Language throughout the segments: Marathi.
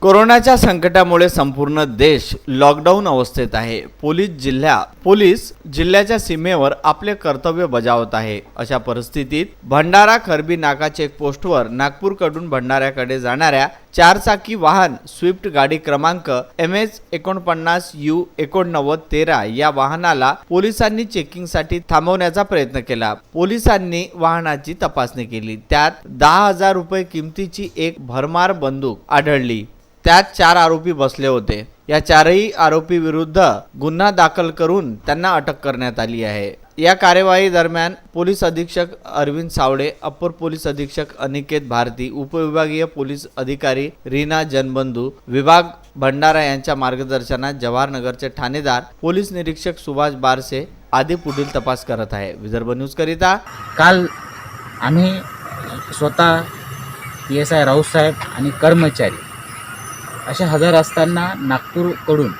कोरोनाच्या संकटामुळे संपूर्ण देश लॉकडाऊन अवस्थेत आहे। पोलीस जिल्ह्याच्या सीमेवर आपले कर्तव्य बजावत आहे। अशा परिस्थितीत भंडारा खरबी नाका चेकपोस्टवर नागपूरकडून भंडाऱ्याकडे जाणाऱ्या चारचाकी वाहन स्विफ्ट गाडी क्रमांक MS49U8913 या वाहनाला पोलिसांनी चेकिंगसाठी थांबवण्याचा प्रयत्न केला। पोलिसांनी वाहनाची तपासणी केली, त्यात 10,000 रुपये किमतीची एक भरमार बंदूक आढळली। त्यात 4 आरोपी बसले होते। या चारही आरोपी विरुद्ध गुन्हा दाखल करून त्यांना अटक करण्यात आली आहे। या कार्यवाही दरम्यान पोलीस अधीक्षक अरविंद सावळे, अप्पर पोलीस अधीक्षक अनिकेत भारती, उपविभागीय पोलीस अधिकारी रीना जनबंधू, विभाग भंडारा यांच्या मार्गदर्शनात जवाहरनगरचे ठाणेदार पोलीस निरीक्षक सुभाष बारसे आदी पुढील तपास करत आहे। विदर्भ न्यूज करिता काल आम्ही स्वतः PSI राऊत साहेब आणि कर्मचारी असे हजर असताना नागपूरकडून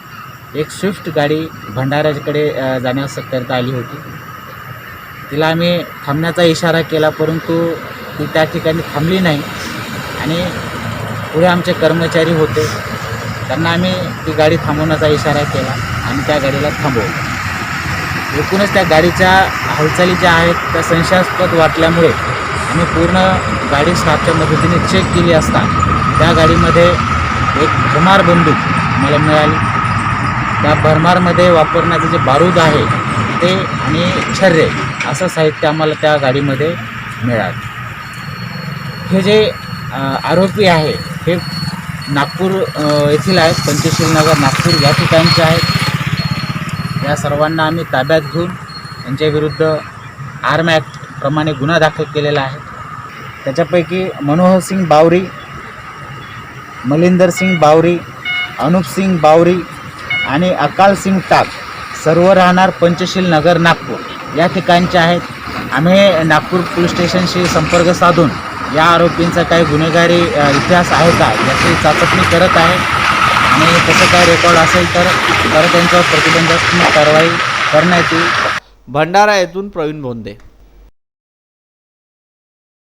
एक स्विफ्ट गाडी भंडाऱ्याकडे जाण्यास करता आली होती। तिला आम्ही थांबण्याचा इशारा केला, परंतु ती त्या ठिकाणी थांबली नाही आणि पुढे आमचे कर्मचारी होते, त्यांना आम्ही ती गाडी थांबवण्याचा इशारा केला आणि त्या गाडीला थांबवलं। एकूणच त्या गाडीच्या हालचाली ज्या आहेत त्या संशयास्पद वाटल्यामुळे आम्ही पूर्ण गाडी स्टाफच्या मदतीने चेक केली असता त्या गाडीमध्ये एक भरमार बंदूक आम्हाला मिळाली। त्या भरमारमध्ये वापरण्याचे जे बारूद आहे ते आणि छर्रे असं साहित्य आम्हाला त्या गाडीमध्ये मिळालं। हे जे आरोपी आहे हे नागपूर येथील आहेत, पंचशील नगर नागपूर या ठिकाणचे आहेत। या सर्वांना आम्ही ताब्यात घेऊन यांच्याविरुद्ध आर्म ॲक्ट प्रमाणे गुन्हा दाखल केलेला आहे। त्याच्यापैकी मनोहर सिंग बावरी, मलिंदर सिंग बावरी, अनुप सिंग बावरी आणि अकाल सिंग टाक सर्व राहणार पंचशील नगर नागपूर या ठिकाणचे आहेत। आम्ही नागपूर पोलीस स्टेशनशी संपर्क साधून या आरोपींचा काही गुन्हेगारी इतिहास आहे का याची चाचपणी करत आहे आणि तसं काय रेकॉर्ड असेल तर त्यांच्यावर प्रतिबंधात्मक कारवाई करण्यात येईल। भंडारा येथून प्रवीण भोंदे।